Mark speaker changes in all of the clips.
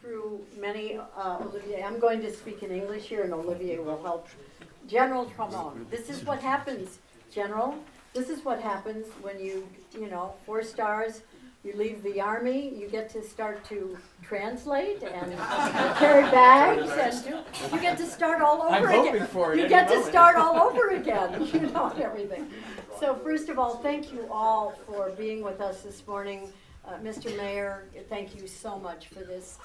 Speaker 1: through many, Olivier, I'm going to speak in English here and Olivier will help. General Tremont, this is what happens, General. This is what happens when you 4 stars, you leave the army, you get to start to translate and carry bags and you get to start all over again.
Speaker 2: Hoping for it.
Speaker 1: You get to start all over again, and everything. So first of all, thank you all for being with us this morning. Mr. Mayor, thank you so much for this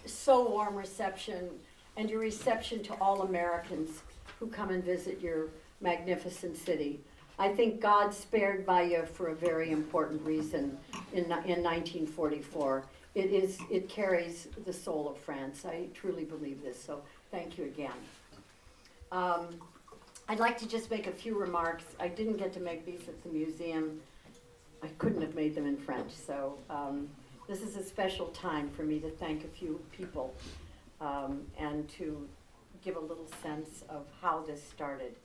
Speaker 1: so warm reception and your reception to all Americans who come and visit your magnificent city. I think God spared Bayeux for a very important reason in 1944. It carries the soul of France. I truly believe this, so thank you again. I'd like to just make a few remarks. I didn't get to make these at the museum. I couldn't have made them in French, so this is a special time for me to thank a few people and to give a little sense of how this started.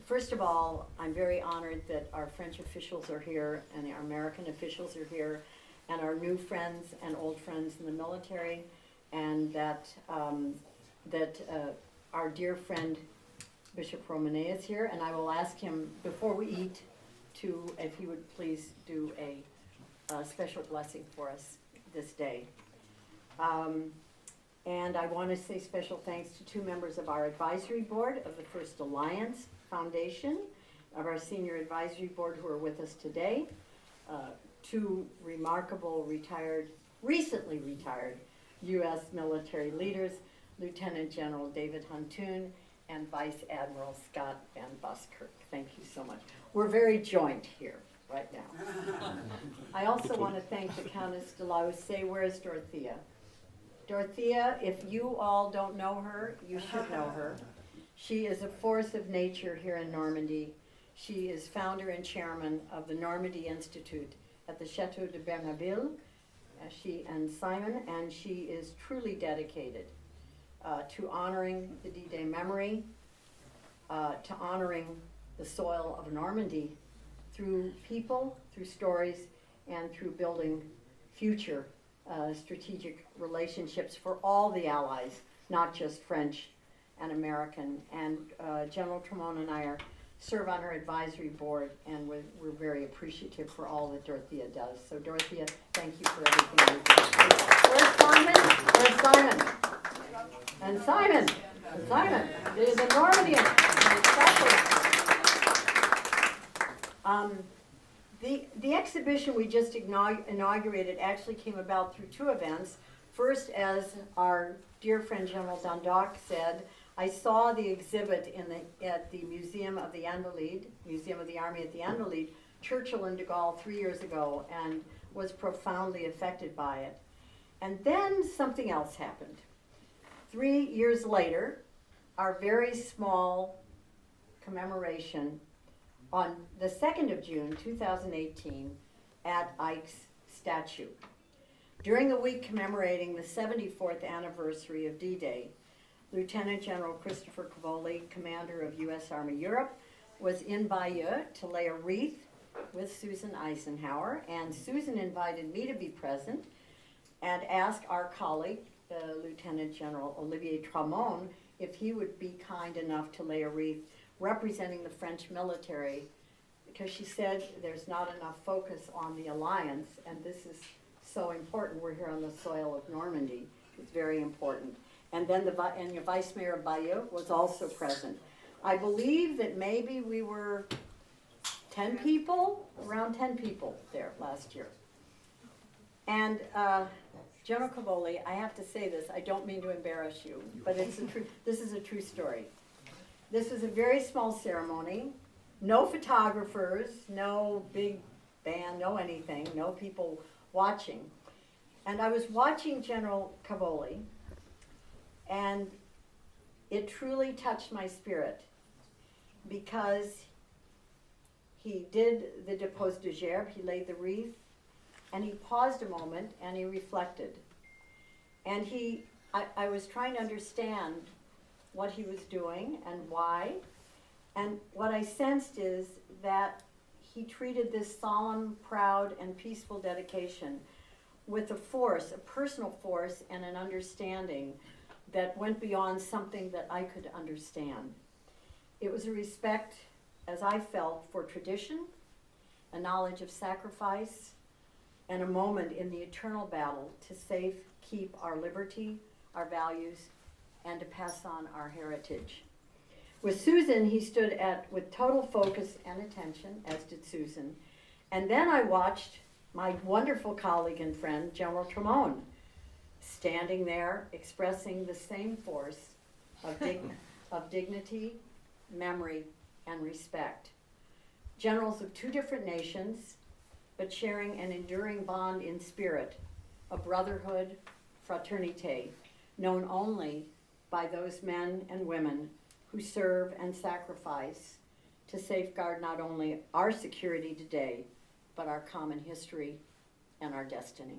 Speaker 1: First of all, I'm very honored that our French officials are here and our American officials are here and our new friends and old friends in the military, and that our dear friend Bishop Romanet is here, and I will ask him before we eat if he would please do a special blessing for us this day. And I want to say special thanks to 2 members of our advisory board of the First Alliance Foundation, of our senior advisory board who are with us today, 2 remarkable recently retired U.S. military leaders, Lieutenant General David Huntoon and Vice Admiral Scott Van Buskirk. Thank you so much. We're very joint here right now. I also want to thank the Countess de la Houssaye. Where's Dorothea? Dorothea, if you all don't know her, you should know her. She is a force of nature here in Normandy. She is founder and chairman of the Normandy Institute at the Chateau de Bernaville, she and Simon, and she is truly dedicated to honoring the D-Day memory, to honoring the soil of Normandy through people, through stories, and through building future strategic relationships for all the allies, not just French and American. And General Tremont and I serve on her advisory board, and we're very appreciative for all that Dorothea does. So Dorothea, thank you for everything you do. Where's Simon? Where's Simon? And Simon. And Simon. The Normandian. The exhibition we just inaugurated actually came about through 2 events. First, as our dear friend General Dundalk said, I saw the exhibit at the Museum of the Invalides, Museum of the Army at the Invalides, Churchill and de Gaulle 3 years ago, and was profoundly affected by it. And then something else happened. 3 years later, our very small commemoration on the 2nd of June, 2018, at Ike's statue. During the week commemorating the 74th anniversary of D-Day, Lieutenant General Christopher Cavoli, commander of U.S. Army Europe, was in Bayeux to lay a wreath with Susan Eisenhower, and Susan invited me to be present and asked our colleague, Lieutenant General Olivier Tremont, if he would be kind enough to lay a wreath representing the French military, because she said there's not enough focus on the alliance, and this is so important. We're here on the soil of Normandy. It's very important. And then the Vice Mayor of Bayeux was also present. I believe that maybe we were 10 people, around 10 people there last year. And General Cavoli, I have to say this, I don't mean to embarrass you, but this is a true story. This was a very small ceremony, no photographers, no big band, no anything, no people watching. And I was watching General Cavoli, and it truly touched my spirit because he did the dépose de gerbe, he laid the wreath, and he paused a moment and he reflected. And I was trying to understand what he was doing and why. And what I sensed is that he treated this solemn, proud, and peaceful dedication with a force, a personal force, and an understanding that went beyond something that I could understand. It was a respect, as I felt, for tradition, a knowledge of sacrifice, and a moment in the eternal battle to keep our liberty, our values, and to pass on our heritage. With Susan, he stood with total focus and attention, as did Susan. And then I watched my wonderful colleague and friend, General Tremont, standing there expressing the same force of dignity, memory, and respect. Generals of two different nations, but sharing an enduring bond in spirit, a brotherhood, fraternité, known only by those men and women who serve and sacrifice to safeguard not only our security today, but our common history and our destiny.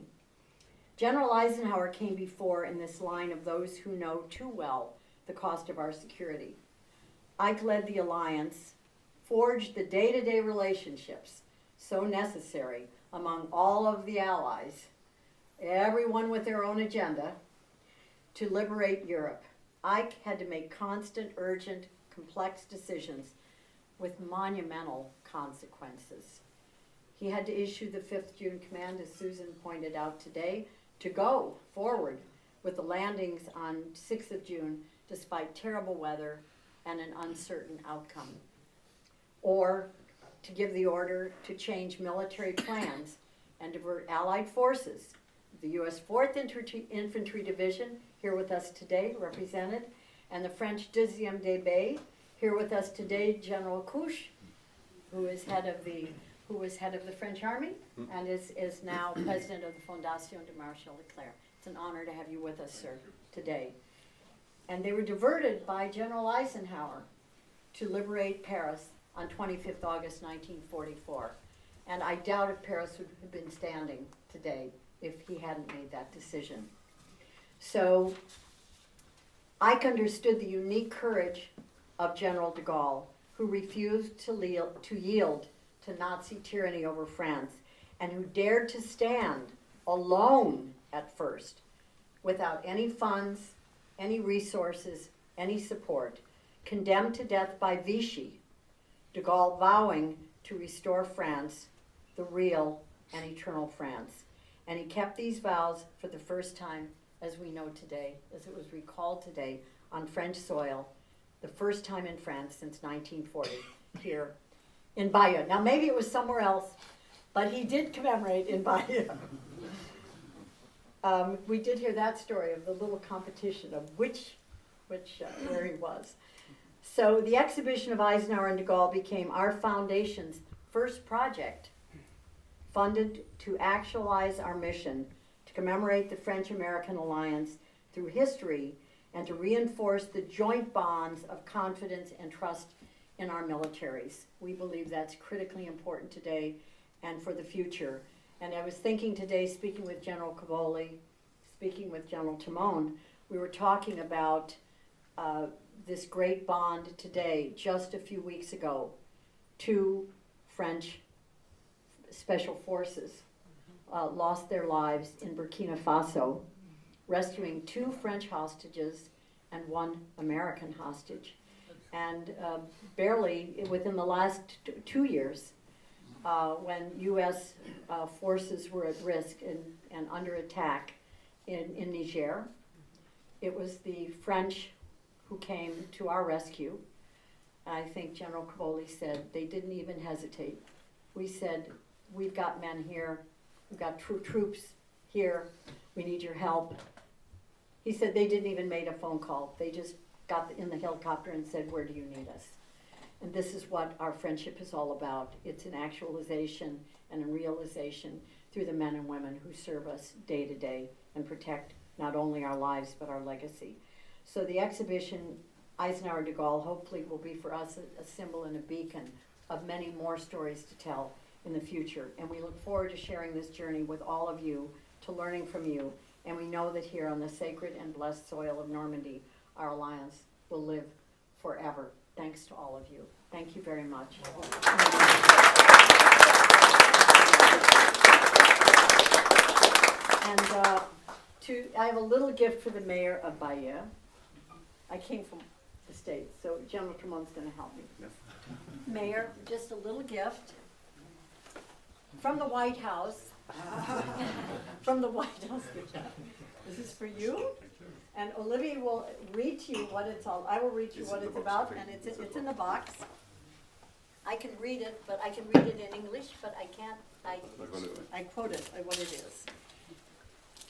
Speaker 1: General Eisenhower came before in this line of those who know too well the cost of our security. Ike led the alliance, forged the day-to-day relationships so necessary among all of the allies, everyone with their own agenda, to liberate Europe. Ike had to make constant, urgent, complex decisions with monumental consequences. He had to issue the 5th June command, as Susan pointed out today, to go forward with the landings on 6th of June despite terrible weather and an uncertain outcome. Or to give the order to change military plans and divert Allied forces. The U.S. 4th Infantry Division, here with us today, represented, and the French 2e de Bayeux, here with us today, General Couche, who was head of the French Army and is now president of the Fondation Charles de Gaulle. It's an honor to have you with us, sir, today. And they were diverted by General Eisenhower to liberate Paris on 25th August 1944. And I doubt if Paris would have been standing today if he hadn't made that decision. So Ike understood the unique courage of General de Gaulle, who refused to yield to Nazi tyranny over France, and who dared to stand alone at first, without any funds, any resources, any support, condemned to death by Vichy, de Gaulle vowing to restore France, the real and eternal France. And he kept these vows for the first time, as we know today, as it was recalled today, on French soil, the first time in France since 1940, here in Bayeux. Now maybe it was somewhere else, but he did commemorate in Bayeux. We did hear that story of the little competition of where he was. So the exhibition of Eisenhower and de Gaulle became our foundation's first project, funded to actualize our mission to commemorate the French-American alliance through history and to reinforce the joint bonds of confidence and trust in our militaries. We believe that's critically important today and for the future. And I was thinking today, speaking with General Cavoli, speaking with General Timon, we were talking about this great bond today. Just a few weeks ago, 2 French special forces lost their lives in Burkina Faso, rescuing 2 French hostages and 1 American hostage. And barely within the last 2 years, when U.S. Forces were at risk and under attack in Niger, it was the French who came to our rescue. I think General Cavoli said they didn't even hesitate. We said, we've got men here, we've got troops here, we need your help. He said they didn't even make a phone call. They just got in the helicopter and said, where do you need us? And this is what our friendship is all about. It's an actualization and a realization through the men and women who serve us day to day and protect not only our lives but our legacy. So the exhibition, Eisenhower de Gaulle, hopefully will be for us a symbol and a beacon of many more stories to tell in the future. And we look forward to sharing this journey with all of you, to learning from you. And we know that here on the sacred and blessed soil of Normandy, our alliance will live forever. Thanks to all of you. Thank you very much. And I have a little gift for the mayor of Bayeux. I came from the States, so General Tremont's going to help me.
Speaker 2: Yes.
Speaker 1: Mayor, just a little gift from the White House. From the White House. This is for you. And Olivia will read to you what it's all. I will read to you what it's about, and it's in the box. I can read it, but I can read it in English, but I can't. I quote it what it is.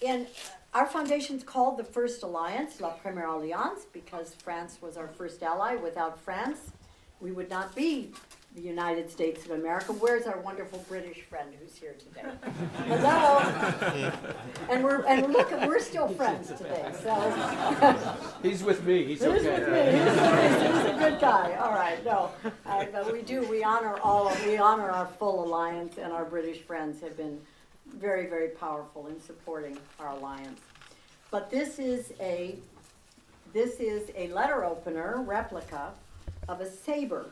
Speaker 1: In our foundation's called the First Alliance, La Première Alliance, because France was our first ally. Without France, we would not be the United States of America. Where's our wonderful British friend who's here today? Hello. And look, we're still friends today. So
Speaker 3: He's with me. He's okay.
Speaker 1: He's with me. He's a good guy. All right. No, but we honor our full alliance, and our British friends have been very, very powerful in supporting our alliance. But this is a letter opener replica of a saber,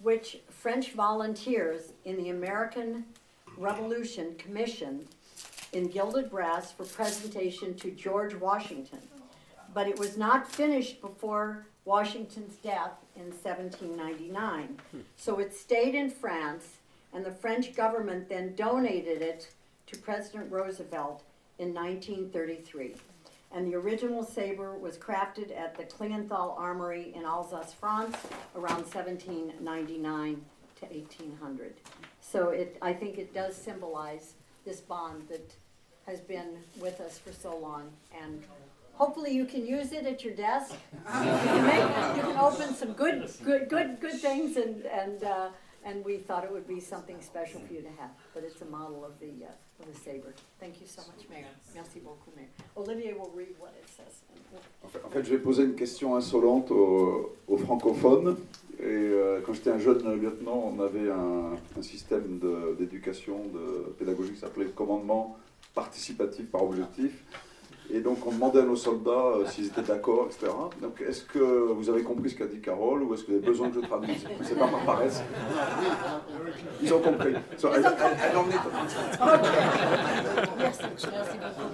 Speaker 1: which French volunteers in the American Revolution commissioned in gilded brass for presentation to George Washington. But it was not finished before Washington's death in 1799. So it stayed in France, and the French government then donated it to President Roosevelt in 1933. And the original saber was crafted at the Klingenthal Armory in Alsace, France, around 1799 to 1800. So I think it does symbolize this bond that has been with us for so long. And hopefully you can use it at your desk. You can open some good things, and we thought it would be something special for you to have. But it's a model of the saber. Thank you so much, Mayor. Merci beaucoup, Mayor. Olivier will read what it says.
Speaker 4: En fait, je vais poser une question insolente aux francophones. Et quand j'étais un jeune lieutenant, on avait un système d'éducation, de pédagogie qui s'appelait le commandement participatif par objectif. Et donc on demandait à nos soldats s'ils étaient d'accord, etc. Donc est-ce que vous avez compris ce qu'a dit Carole, ou est-ce que vous avez besoin que je traduise? C'est pas par paresse. Ils ont compris. So, I don't need to translate.
Speaker 1: Merci beaucoup.